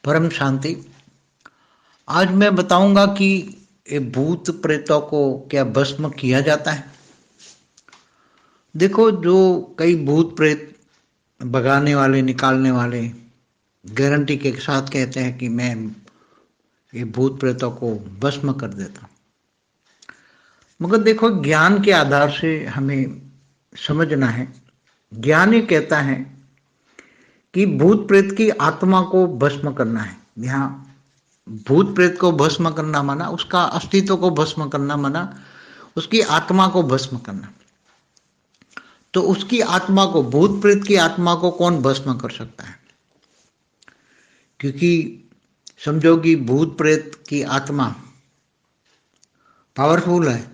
परम शांति। आज मैं बताऊंगा कि ये भूत प्रेतों को क्या भस्म किया जाता है। देखो, जो कई भूत प्रेत भगाने वाले, निकालने वाले गारंटी के साथ कहते हैं कि मैं ये भूत प्रेतों को भस्म कर देता हूं, मगर देखो, ज्ञान के आधार से हमें समझना है। ज्ञान ये कहता है कि भूत प्रेत की आत्मा को भस्म करना है। यहाँ भूत प्रेत को भस्म करना माना उसका अस्तित्व को भस्म करना, माना उसकी आत्मा को भस्म करना। तो उसकी आत्मा को, भूत प्रेत की आत्मा को कौन भस्म कर सकता है? क्योंकि समझो कि भूत प्रेत की आत्मा पावरफुल है,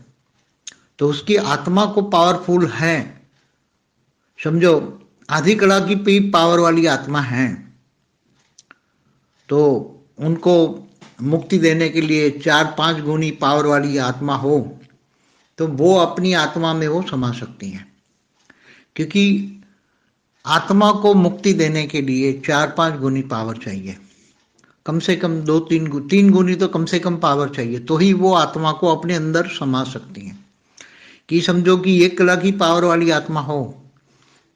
तो उसकी आत्मा को पावरफुल है, समझो आधी कला की भी पावर वाली आत्मा है, तो उनको मुक्ति देने के लिए 4-5 गुनी पावर वाली आत्मा हो तो वो अपनी आत्मा में वो समा सकती हैं। क्योंकि आत्मा को मुक्ति देने के लिए 4-5 गुनी पावर चाहिए, कम से कम 2-3 गुनी तो कम से कम पावर चाहिए, तो ही वो आत्मा को अपने अंदर समा सकती हैं। कि समझो कि 1 कला की पावर वाली आत्मा हो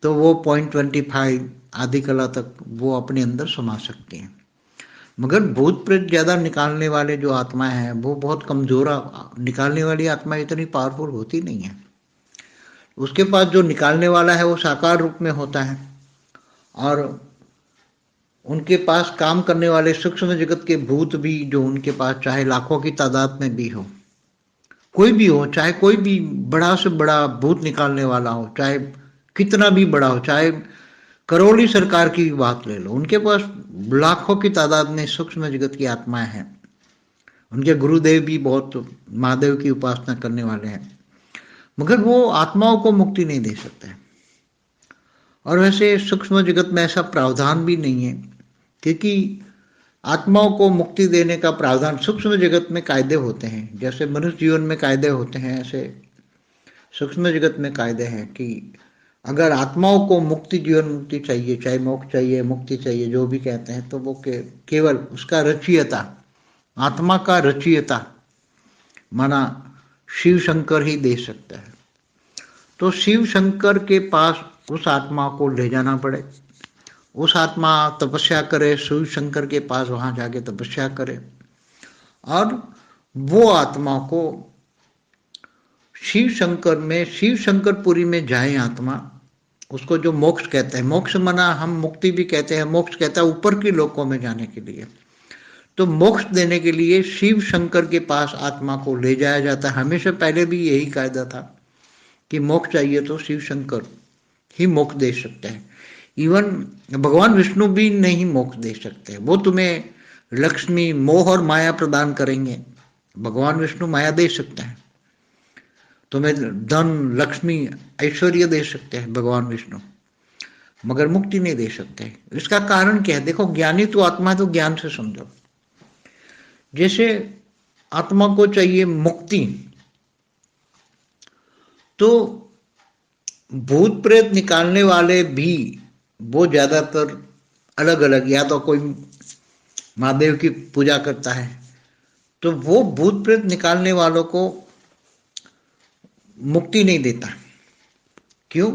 तो वो 0.25 आधी कला तक वो अपने अंदर समा सकती हैं। मगर भूत प्रेत ज्यादा निकालने वाले जो आत्माएं हैं वो बहुत कमजोर, निकालने वाली आत्मा इतनी पावरफुल होती नहीं है। उसके पास जो निकालने वाला है वो साकार रूप में होता है, और उनके पास काम करने वाले सूक्ष्म जगत के भूत भी जो उनके पास, चाहे लाखों की तादाद में भी हो, कोई भी हो, चाहे कोई भी बड़ा से बड़ा भूत निकालने वाला हो, चाहे कितना भी बड़ा हो, चाहे करोड़ी सरकार की बात ले लो, उनके पास लाखों की तादाद में सूक्ष्म जगत की आत्माएं हैं। उनके गुरुदेव भी बहुत महादेव की उपासना करने वाले हैं, मगर वो आत्माओं को मुक्ति नहीं दे सकते। और वैसे सूक्ष्म जगत में ऐसा प्रावधान भी नहीं है, क्योंकि आत्माओं को मुक्ति देने का प्रावधान सूक्ष्म जगत में कायदे होते हैं। जैसे मनुष्य जीवन में कायदे होते हैं, ऐसे सूक्ष्म जगत में कायदे हैं कि अगर आत्माओं को मुक्ति, जीवन मुक्ति चाहिए, चाहे मोक्ष चाहिए, मुक्ति चाहिए, जो भी कहते हैं, तो वो केवल उसका रचयिता, आत्मा का रचयिता माना शिव शंकर ही दे सकता है। तो शिव शंकर के पास उस आत्मा को ले जाना पड़े, उस आत्मा तपस्या करे, शिव शंकर के पास वहां जाके तपस्या करे, और वो आत्मा को शिव शंकर में, शिव शंकरपुरी में जाए आत्मा, उसको जो मोक्ष कहते हैं, मोक्ष मना हम मुक्ति भी कहते हैं, मोक्ष कहता है ऊपर के लोकों में जाने के लिए। तो मोक्ष देने के लिए शिव शंकर के पास आत्मा को ले जाया जाता है। हमेशा पहले भी यही कायदा था कि मोक्ष चाहिए तो शिव शंकर ही मोक्ष दे सकते हैं। इवन भगवान विष्णु भी नहीं मोक्ष दे सकते, वो तुम्हें लक्ष्मी, मोह और माया प्रदान करेंगे। भगवान विष्णु माया दे सकते हैं, तुम्हें धन, लक्ष्मी, ऐश्वर्य दे सकते हैं भगवान विष्णु, मगर मुक्ति नहीं दे सकते। इसका कारण क्या है? देखो, ज्ञानी तो आत्मा है, तो ज्ञान से समझो। जैसे आत्मा को चाहिए मुक्ति, तो भूत प्रेत निकालने वाले भी वो ज्यादातर अलग अलग, या तो कोई महादेव की पूजा करता है, तो वो भूत प्रेत निकालने वालों को मुक्ति नहीं देता। क्यों?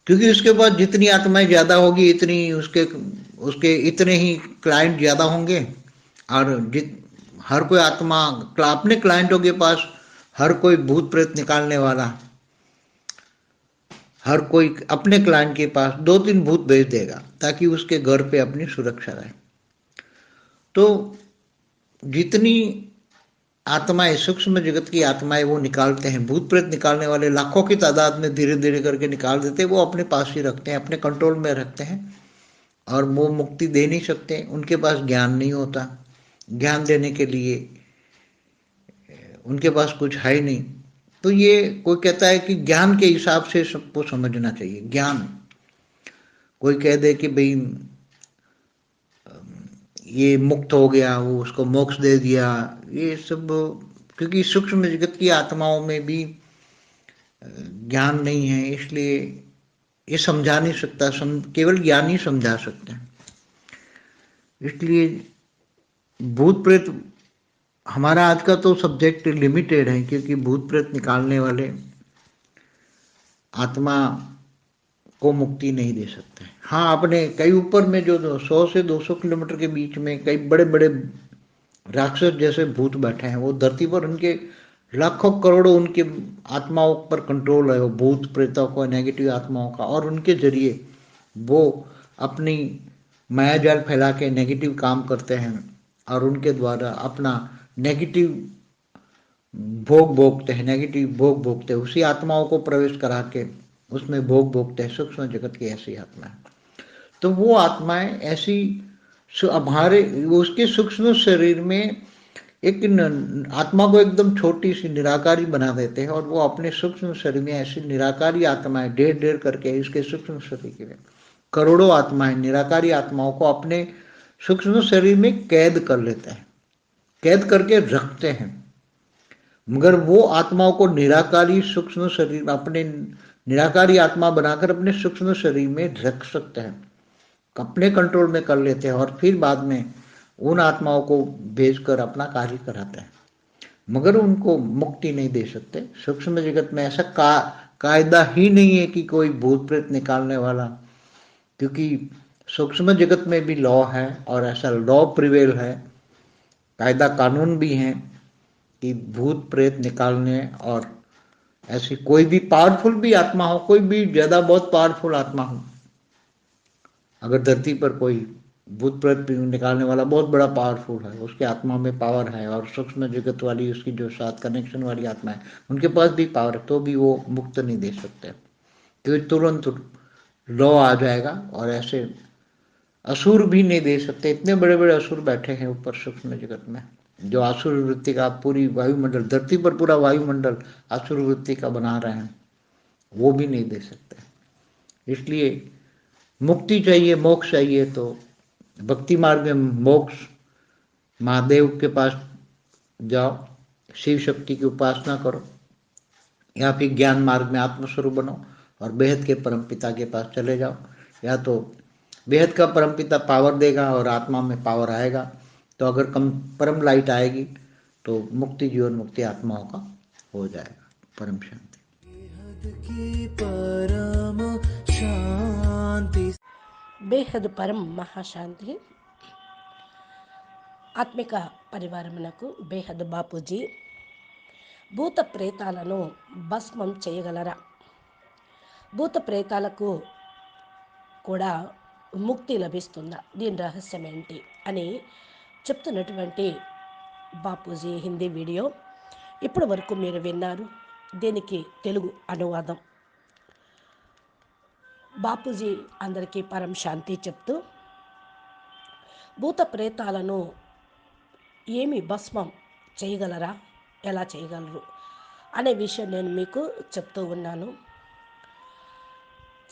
क्योंकि उसके पास जितनी आत्माएं ज्यादा होगी, इतनी उसके उसके इतने ही क्लाइंट ज्यादा होंगे, और हर कोई आत्मा अपने क्लाइंटों के पास, हर कोई भूत प्रेत निकालने वाला, हर कोई अपने क्लाइंट के पास 2-3 भूत भेज देगा ताकि उसके घर पे अपनी सुरक्षा रहे। तो जितनी आत्माएं, सूक्ष्म जगत की आत्माएं वो निकालते हैं, भूत प्रेत निकालने वाले लाखों की तादाद में धीरे धीरे करके निकाल देते हैं, वो अपने पास ही रखते हैं, अपने कंट्रोल में रखते हैं, और वो मुक्ति दे नहीं सकते। उनके पास ज्ञान नहीं होता, ज्ञान देने के लिए उनके पास कुछ है ही नहीं। तो ये कोई कहता है कि ज्ञान के हिसाब से सबको समझना चाहिए। ज्ञान, कोई कह दे कि भाई ये मुक्त हो गया, वो उसको मोक्ष दे दिया, ये सब, क्योंकि सूक्ष्म जगत की आत्माओं में भी ज्ञान नहीं है, इसलिए ये समझा नहीं सकता। केवल ज्ञान ही समझा सकते हैं। इसलिए भूत प्रेत हमारा आज का तो सब्जेक्ट लिमिटेड है, क्योंकि भूत प्रेत निकालने वाले आत्मा को मुक्ति नहीं दे सकते। हाँ, अपने कई ऊपर में जो 100 से 200 किलोमीटर के बीच में कई बड़े बड़े राक्षस जैसे भूत बैठे हैं, वो धरती पर उनके लाखों करोड़ों उनके आत्माओं पर कंट्रोल है, वो भूत प्रेतों को, नेगेटिव आत्माओं का, और उनके जरिए वो अपनी माया जाल फैला के नेगेटिव काम करते हैं और उनके द्वारा अपना नेगेटिव भोग भोगते हैं, नेगेटिव भोग भोगते हैं, उसी आत्माओं को प्रवेश करा के उसमें भोग भोगते हैं। सूक्ष्म जगत की ऐसी आत्मा है। तो वो आत्माएं ऐसी हमारे उसके सूक्ष्म शरीर में एक आत्मा को एकदम छोटी सी निराकारी बना देते हैं, और वो अपने सूक्ष्म शरीर में ऐसी निराकारी आत्माएं ढेर ढेर करके इसके सूक्ष्म शरीर में करोड़ों आत्माएं निराकारी आत्माओं को अपने सूक्ष्म शरीर में कैद कर लेते हैं, कैद करके रखते हैं। मगर वो आत्माओं को निराकारी सूक्ष्म शरीर अपने निराकारी आत्मा बनाकर अपने सूक्ष्म शरीर में रख सकते हैं, अपने कंट्रोल में कर लेते हैं, और फिर बाद में उन आत्माओं को भेजकर अपना कार्य कराते हैं, मगर उनको मुक्ति नहीं दे सकते। सूक्ष्म जगत में ऐसा कायदा ही नहीं है कि कोई भूत प्रेत निकालने वाला, क्योंकि सूक्ष्म जगत में भी लॉ है और ऐसा लॉ प्रिवेल है, कायदा कानून भी हैं कि भूत प्रेत निकालने, और ऐसी कोई भी पावरफुल भी आत्मा हो, कोई भी ज्यादा बहुत पावरफुल आत्मा हो, अगर धरती पर कोई भूत प्रेत निकालने वाला बहुत बड़ा पावरफुल है, उसके आत्मा में पावर है, और सूक्ष्म जगत वाली उसकी जो साथ कनेक्शन वाली आत्मा है उनके पास भी पावर है, तो भी वो मुक्त नहीं दे सकते, क्योंकि तुरंत लॉ आ जाएगा। और ऐसे असुर भी नहीं दे सकते, इतने बड़े बड़े असुर बैठे हैं ऊपर सूक्ष्म जगत में, जो आसुर वृत्ति का पूरी वायुमंडल, धरती पर पूरा वायुमंडल आसुर वृत्ति का बना रहे हैं, वो भी नहीं दे सकते। इसलिए मुक्ति चाहिए, मोक्ष चाहिए, तो भक्ति मार्ग में मोक्ष, महादेव के पास जाओ, शिव शक्ति की उपासना करो, या फिर ज्ञान मार्ग में आत्मस्वरूप बनो और बेहद के परमपिता के पास चले जाओ। या तो बेहद का परमपिता पावर देगा और आत्मा में पावर आएगा, तो अगर कम परम लाइट आएगी तो मुक्ति, जीवन मुक्ति आत्माओं का हो जाएगा। परम शांति। బేహద్ పరం మహాశాంతి. ఆత్మిక పరివారమునకు బేహద్ బాపూజీ. భూత ప్రేతాలను భస్మం చేయగలరా? భూత ప్రేతాలకు కూడా ముక్తి లభిస్తుందా? దీని రహస్యం ఏంటి అని చెప్తున్నటువంటి బాపూజీ హిందీ వీడియో ఇప్పటి వరకు మీరు విన్నారు. దీనికి తెలుగు అనువాదం బాపూజీ అందరికీ పరం శాంతి చెప్తూ, భూత ప్రేతాలను ఏమి భస్మం చేయగలరా, ఎలా చేయగలరు అనే విషయం నేను మీకు చెప్తూ ఉన్నాను.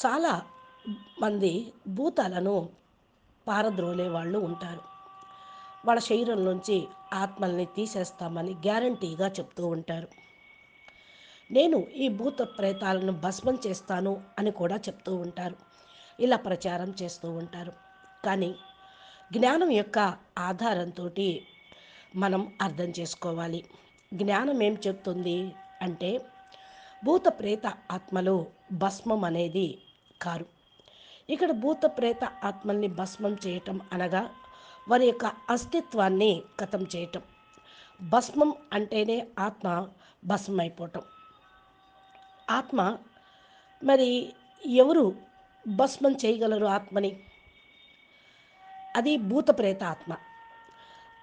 చాలా మంది భూతాలను పారద్రోలే వాళ్ళు ఉంటారు. వాళ్ళ శరీరం నుంచి ఆత్మల్ని తీసేస్తామని గ్యారంటీగా చెప్తూ ఉంటారు. నేను ఈ భూత ప్రేతాలను భస్మం చేస్తాను అని కూడా చెప్తూ ఉంటారు. ఇలా ప్రచారం చేస్తూ ఉంటారు. కానీ జ్ఞానం యొక్క ఆధారంతో మనం అర్థం చేసుకోవాలి. జ్ఞానం ఏం చెప్తుంది అంటే, భూత ప్రేత ఆత్మలు భస్మం అనేది కారు. ఇక్కడ భూత ప్రేత ఆత్మల్ని భస్మం చేయటం అనగా వారి యొక్క అస్తిత్వాన్ని ఖతం చేయటం. భస్మం అంటేనే ఆత్మ భస్మం అయిపోవటం. ఆత్మ మరి ఎవరు భస్మం చేయగలరు ఆత్మని? అది భూత ప్రేత ఆత్మ.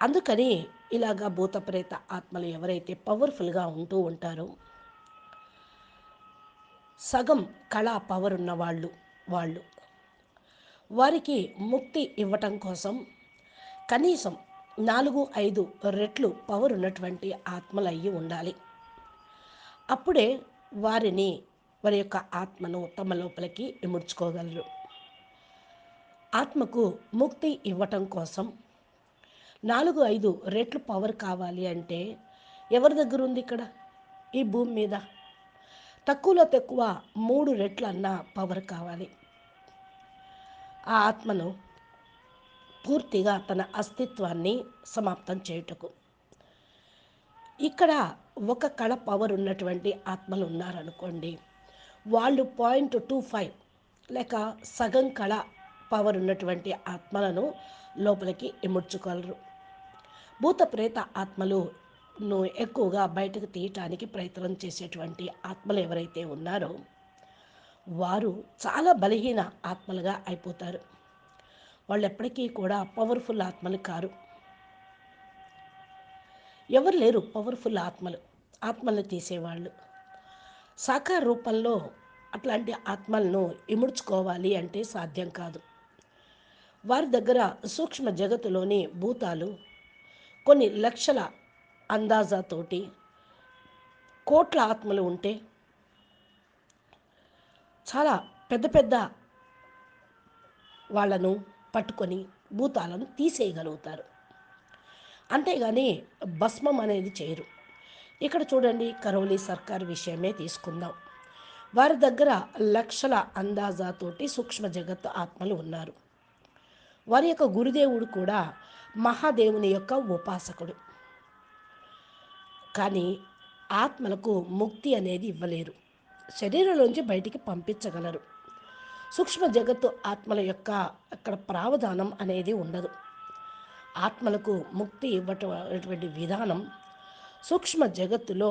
అందుకని ఇలాగా భూత ప్రేత ఆత్మలు ఎవరైతే పవర్ఫుల్గా ఉంటూ ఉంటారో, సగం కళా పవర్ ఉన్న వాళ్ళు వారికి ముక్తి ఇవ్వటం కోసం కనీసం 4-5 రెట్లు పవర్ ఉన్నటువంటి ఆత్మలు అయ్యి ఉండాలి. అప్పుడే వారి యొక్క ఆత్మను తమ లోపలికి ఇముడ్చుకోగలరు. ఆత్మకు ముక్తి ఇవ్వటం కోసం 4-5 రెట్లు పవర్ కావాలి అంటే ఎవరి దగ్గర ఉంది? ఇక్కడ ఈ భూమి మీద తక్కువలో తక్కువ 3 రెట్లన్నా పవర్ కావాలి. ఆ ఆత్మను పూర్తిగా తన అస్తిత్వాన్ని సమాప్తం చేయుటకు. ఇక్కడ ఒక కళ పవర్ ఉన్నటువంటి ఆత్మలు ఉన్నారనుకోండి, వాళ్ళు 0.25 లేక సగం కళ పవర్ ఉన్నటువంటి ఆత్మలను లోపలికి ఇముడ్చుకోగలరు. భూత ప్రేత ఆత్మలను ఎక్కువగా బయటకు తీయటానికి ప్రయత్నం చేసేటువంటి ఆత్మలు ఎవరైతే ఉన్నారో వారు చాలా బలహీన ఆత్మలుగా అయిపోతారు. వాళ్ళు ఎప్పటికీ కూడా పవర్ఫుల్ ఆత్మలు కారు. ఎవరు లేరు పవర్ఫుల్ ఆత్మలను తీసేవాళ్ళు. సాకార రూపంలో అట్లాంటి ఆత్మలను ఇముడ్చుకోవాలి అంటే సాధ్యం కాదు. వారి దగ్గర సూక్ష్మ జగత్తులోని భూతాలు కొన్ని లక్షల అందాజాతోటి కోట్ల ఆత్మలు ఉంటే చాలా పెద్ద పెద్ద వాళ్ళను పట్టుకొని భూతాలను తీసేయగలుగుతారు. అంతేగాని భస్మం అనేది చేయరు. ఇక్కడ చూడండి, కరోలి సర్కార్ విషయమే తీసుకుందాం. వారి దగ్గర లక్షల అందాజాతోటి సూక్ష్మ జగత్తు ఆత్మలు ఉన్నారు. వారి యొక్క గురుదేవుడు కూడా మహాదేవుని యొక్క ఉపాసకుడు. కానీ ఆత్మలకు ముక్తి అనేది ఇవ్వలేరు. శరీరంలోంచి బయటికి పంపించగలరు. సూక్ష్మ జగత్తు ఆత్మల యొక్క అక్కడ ప్రావధానం అనేది ఉండదు. ఆత్మలకు ముక్తి ఇవ్వటువంటి విధానం సూక్ష్మ జగత్తులో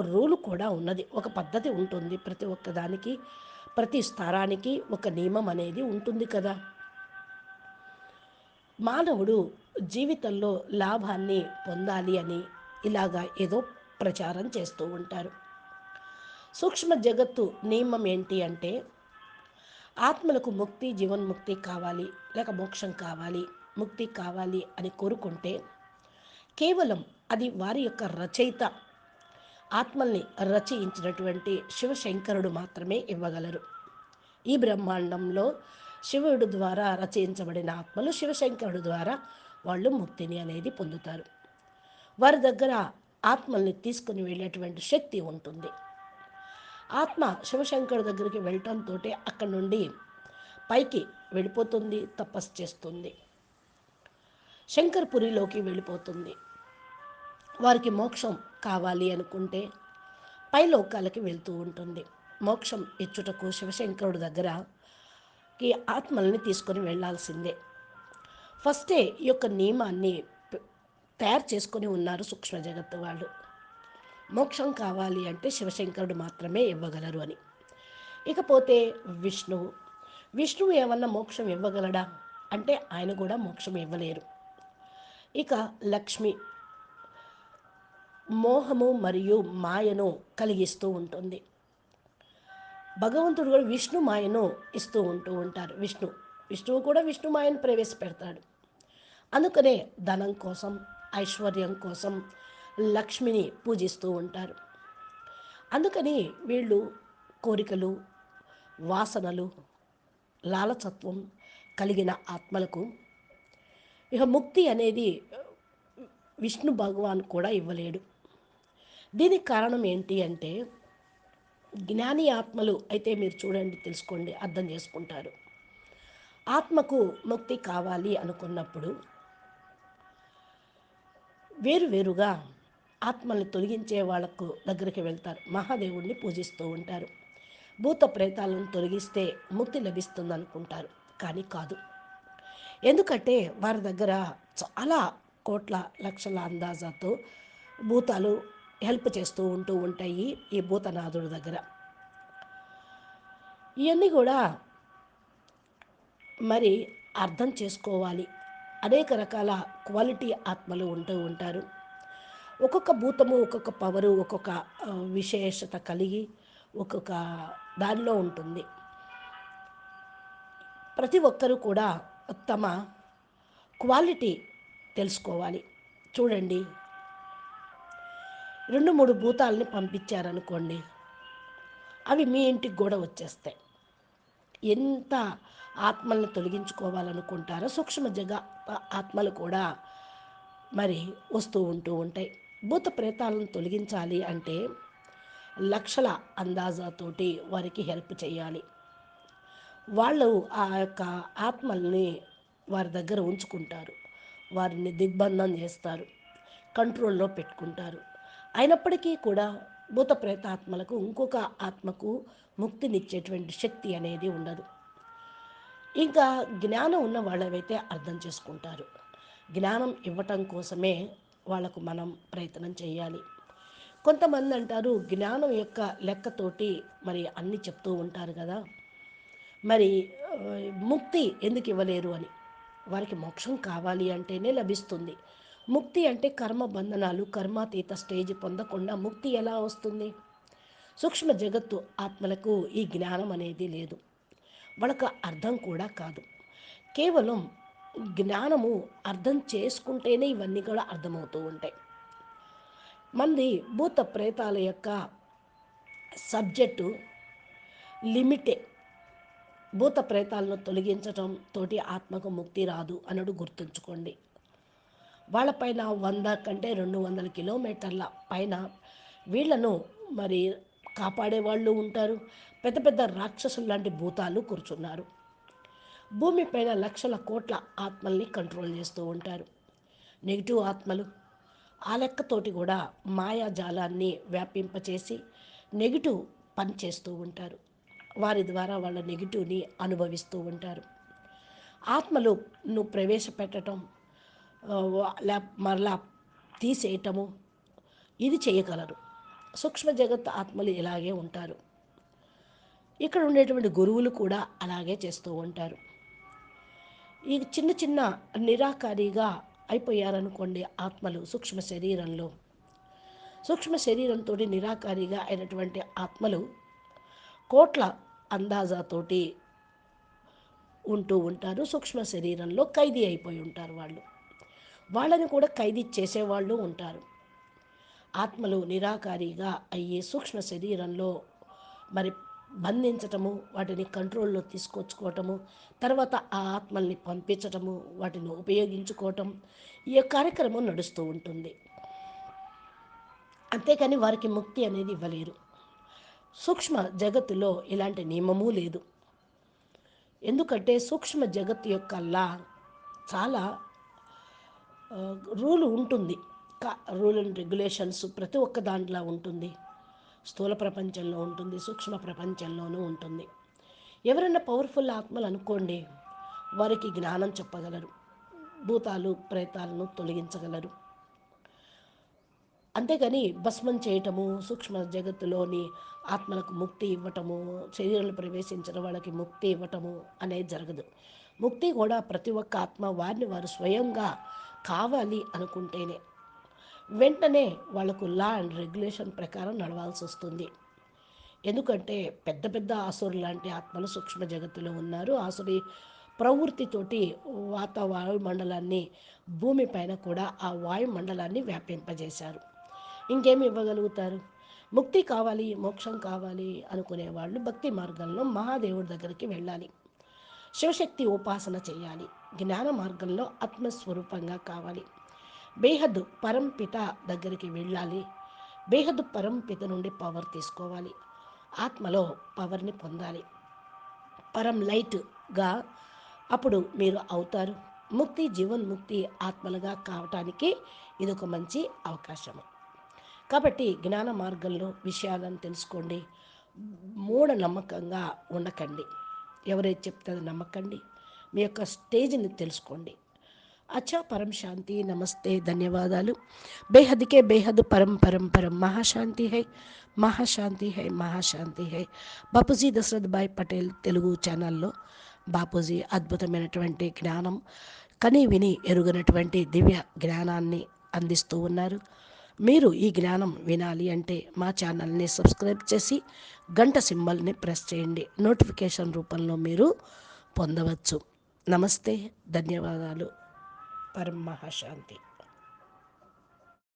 రూలు కూడా ఉన్నది. ఒక పద్ధతి ఉంటుంది. ప్రతి ఒక్కదానికి, ప్రతి స్థానానికి ఒక నియమం అనేది ఉంటుంది కదా. మానవుడు జీవితంలో లాభాన్ని పొందాలి అని ఇలాగా ఏదో ప్రచారం చేస్తూ ఉంటారు. సూక్ష్మ జగత్తు నియమం ఏంటి అంటే, ఆత్మలకు ముక్తి, జీవన్ముక్తి కావాలి, లేక మోక్షం కావాలి, ముక్తి కావాలి అని కోరుకుంటే కేవలం అది వారి యొక్క రచయిత, ఆత్మల్ని రచయించినటువంటి శివశంకరుడు మాత్రమే ఇవ్వగలరు. ఈ బ్రహ్మాండంలో శివుడు ద్వారా రచయించబడిన ఆత్మలు శివశంకరుడు ద్వారా వాళ్ళు ముక్తిని అనేది పొందుతారు. వారి దగ్గర ఆత్మల్ని తీసుకుని వెళ్ళేటువంటి శక్తి ఉంటుంది. ఆత్మ శివశంకరుడు దగ్గరికి వెళ్ళటంతో అక్కడి నుండి పైకి వెళ్ళిపోతుంది, తపస్సు చేస్తుంది, శంకర్పురిలోకి వెళ్ళిపోతుంది. వారికి మోక్షం కావాలి అనుకుంటే పై లోకాలకి వెళ్తూ ఉంటుంది. మోక్షం ఇచ్చుటకు శివశంకరుడు దగ్గరకి ఆత్మల్ని తీసుకొని వెళ్ళాల్సిందే. ఫస్టే ఈ యొక్క నియమాన్ని తయారు చేసుకొని ఉన్నారు సూక్ష్మ జగత్తు వాళ్ళు. మోక్షం కావాలి అంటే శివశంకరుడు మాత్రమే ఇవ్వగలరు అని. ఇకపోతే విష్ణువు ఏమన్నా మోక్షం ఇవ్వగలడా అంటే ఆయన కూడా మోక్షం ఇవ్వలేరు. ఇక లక్ష్మి మోహము మరియు మాయను కలిగిస్తూ ఉంటుంది. భగవంతుడు కూడా విష్ణు మాయను ఇస్తూ ఉంటారు. విష్ణువు కూడా విష్ణు మాయను ప్రవేశపెడతాడు. అందుకనే ధనం కోసం, ఐశ్వర్యం కోసం లక్ష్మిని పూజిస్తూ ఉంటారు. అందుకని వీళ్ళు కోరికలు, వాసనలు, లాలచత్వం కలిగిన ఆత్మలకు ఇక ముక్తి అనేది విష్ణు భగవాన్ కూడా ఇవ్వలేడు. దీనికి కారణం ఏంటి అంటే, జ్ఞాని ఆత్మలు అయితే మీరు చూడండి, తెలుసుకోండి, అర్థం చేసుకుంటారు. ఆత్మకు ముక్తి కావాలి అనుకున్నప్పుడు వేరువేరుగా ఆత్మల్ని తొలగించే వాళ్ళకు దగ్గరికి వెళ్తారు. మహాదేవుడిని పూజిస్తూ ఉంటారు. భూత ప్రేతాలను తొలగిస్తే ముక్తి లభిస్తుంది అనుకుంటారు. కానీ కాదు. ఎందుకంటే వారి దగ్గర చాలా కోట్ల లక్షల అందాజాతో భూతాలు హెల్ప్ చేస్తూ ఉంటాయి ఈ భూతనాథుడి దగ్గర. ఇవన్నీ కూడా మరి అర్థం చేసుకోవాలి. అనేక రకాల క్వాలిటీ ఆత్మలు ఉంటారు. ఒక్కొక్క భూతము ఒక్కొక్క పవరు, ఒక్కొక్క విశేషత కలిగి ఒక్కొక్క దానిలో ఉంటుంది. ప్రతి ఒక్కరూ కూడా తమ క్వాలిటీ తెలుసుకోవాలి. చూడండి, 2-3 భూతాలని పంపించారనుకోండి, అవి మీ ఇంటికి కూడా వచ్చేస్తాయి. ఎంత ఆత్మలను తొలగించుకోవాలనుకుంటారో సూక్ష్మ ఆత్మలు కూడా మరి వస్తూ ఉంటాయి. భూత ప్రేతాలను తొలగించాలి అంటే లక్షల అందాజాతోటి వారికి హెల్ప్ చేయాలి. వాళ్ళు ఆ యొక్క ఆత్మల్ని వారి దగ్గర ఉంచుకుంటారు, వారిని దిగ్బంధం చేస్తారు, కంట్రోల్లో పెట్టుకుంటారు. అయినప్పటికీ కూడా భూత ప్రేతాత్మలకు ఇంకొక ఆత్మకు ముక్తినిచ్చేటువంటి శక్తి అనేది ఉండదు. ఇంకా జ్ఞానం ఉన్న వాళ్ళవైతే అర్థం చేసుకుంటారు. జ్ఞానం ఇవ్వటం కోసమే వాళ్ళకు మనం ప్రయత్నం చేయాలి. కొంతమంది అంటారు జ్ఞానం యొక్క లెక్కతోటి మరి అన్నీ చెప్తూ ఉంటారు కదా, మరి ముక్తి ఎందుకు ఇవ్వలేరు అని. వారికి మోక్షం కావాలి అంటేనే లభిస్తుంది. ముక్తి అంటే కర్మ బంధనాలు, కర్మాతీత స్టేజ్ పొందకుండా ముక్తి ఎలా వస్తుంది? సూక్ష్మ జగత్తు ఆత్మలకు ఈ జ్ఞానం అనేది లేదు, వాళ్ళకు అర్థం కూడా కాదు. కేవలం జ్ఞానము అర్థం చేసుకుంటేనే ఇవన్నీ కూడా అర్థమవుతూ ఉంటాయి. మంది భూత ప్రేతాల యొక్క సబ్జెక్టు లిమిటే. భూత ప్రేతాలను తొలగించటం తోటి ఆత్మకు ముక్తి రాదు అనడు గుర్తుంచుకోండి. వాళ్ళపైన 100 కంటే 200 కిలోమీటర్ల పైన వీళ్లను మరి కాపాడే వాళ్ళు ఉంటారు. పెద్ద పెద్ద రాక్షసులు లాంటి భూతాలు కూర్చున్నారు. భూమిపైన లక్షల కోట్ల ఆత్మల్ని కంట్రోల్ చేస్తూ ఉంటారు. నెగిటివ్ ఆత్మలు ఆ లెక్కతోటి కూడా మాయాజాలాన్ని వ్యాపింపచేసి నెగిటివ్ పని చేస్తూ ఉంటారు. వారి ద్వారా వాళ్ళ నెగిటివ్ని అనుభవిస్తూ ఉంటారు. ఆత్మలను ప్రవేశపెట్టడం, మరలా తీసేయటము ఇది చేయగలరు. సూక్ష్మ జగత్ ఆత్మలు ఇలాగే ఉంటారు. ఇక్కడ ఉండేటువంటి గురువులు కూడా అలాగే చేస్తూ ఉంటారు. ఈ చిన్న చిన్న నిరాకారిగా అయిపోయారనుకోండి ఆత్మలు సూక్ష్మ శరీరంతో నిరాకారిగా అయినటువంటి ఆత్మలు కోట్ల అందాజాతోటి ఉంటూ ఉంటారు. సూక్ష్మ శరీరంలో ఖైదీ అయిపోయి ఉంటారు. వాళ్ళని కూడా ఖైదీ చేసేవాళ్ళు ఉంటారు. ఆత్మలు నిరాకారిగా అయ్యి సూక్ష్మ శరీరంలో మరి బంధించటము, వాటిని కంట్రోల్లో తీసుకొచ్చుకోవటము, తర్వాత ఆ ఆత్మల్ని పంపించటము, వాటిని ఉపయోగించుకోవటం, ఈ కార్యక్రమం నడుస్తూ ఉంటుంది. అంతేకాని వారికి ముక్తి అనేది ఇవ్వలేరు. సూక్ష్మ జగత్తులో ఇలాంటి నియమము లేదు. ఎందుకంటే సూక్ష్మ జగత్తు యొక్క లా చాలా రూల్ ఉంటుంది. రూల్ అండ్ రెగ్యులేషన్స్ ప్రతి ఒక్క దాంట్లో ఉంటుంది. స్థూల ప్రపంచంలో ఉంటుంది, సూక్ష్మ ప్రపంచంలోనూ ఉంటుంది. ఎవరైనా పవర్ఫుల్ ఆత్మలు అనుకోండి, వారికి జ్ఞానం చెప్పగలరు, భూతాలు ప్రేతాలను తొలగించగలరు. అంతేగాని భస్మం చేయటము, సూక్ష్మ జగత్తులోని ఆత్మలకు ముక్తి ఇవ్వటము, శరీరంలో ప్రవేశించిన వాళ్ళకి ముక్తి ఇవ్వటము అనేది జరగదు. ముక్తి కూడా ప్రతి ఒక్క ఆత్మ వారిని వారు స్వయంగా కావాలి అనుకుంటేనే, వెంటనే వాళ్ళకు లా అండ్ రెగ్యులేషన్ ప్రకారం నడవాల్సి వస్తుంది. ఎందుకంటే పెద్ద పెద్ద ఆసురులు లాంటి ఆత్మలు సూక్ష్మ జగత్తులో ఉన్నారు. ఆసురి ప్రవృత్తితోటి వాయుమండలాన్ని, భూమిపైన కూడా ఆ వాయుమండలాన్ని వ్యాపింపజేశారు. ఇంకేమి ఇవ్వగలుగుతారు? ముక్తి కావాలి, మోక్షం కావాలి అనుకునే వాళ్ళు భక్తి మార్గంలో మహాదేవుడి దగ్గరికి వెళ్ళాలి, శివశక్తి ఉపాసన చేయాలి. జ్ఞాన మార్గంలో ఆత్మస్వరూపంగా కావాలి, బేహద్దు పరంపిత దగ్గరికి వెళ్ళాలి, బేహద్దు పరంపిత నుండి పవర్ తీసుకోవాలి, ఆత్మలో పవర్ని పొందాలి, పరం లైట్గా అప్పుడు మీరు అవుతారు. ముక్తి, జీవన్ముక్తి ఆత్మలుగా కావటానికి ఇదొక మంచి అవకాశము. కాబట్టి జ్ఞాన మార్గంలో విషయాలను తెలుసుకోండి, మూఢనమ్మకంగా ఉండకండి. ఎవరైతే చెప్తారో నమ్మకండి, మీ యొక్క స్టేజ్ని తెలుసుకోండి. అచ్చా, పరం శాంతి, నమస్తే, ధన్యవాదాలు. బేహద్కే బేహద్ పరం పరం పరం మహాశాంతి హై, మహాశాంతి హై, మహాశాంతి హై. బాపూజీ దశరథ్ భాయ్ పటేల్ తెలుగు ఛానల్లో బాపూజీ అద్భుతమైనటువంటి జ్ఞానం, కని విని ఎరుగనటువంటి దివ్య జ్ఞానాన్ని అందిస్తూ ఉన్నారు. మీరు ఈ జ్ఞానం వినాలి అంటే మా ఛానల్ని సబ్స్క్రైబ్ చేసి గంట సింబల్ని ప్రెస్ చేయండి. నోటిఫికేషన్ రూపంలో మీరు పొందవచ్చు. నమస్తే, ధన్యవాదాలు. పరం మహాశాంతి.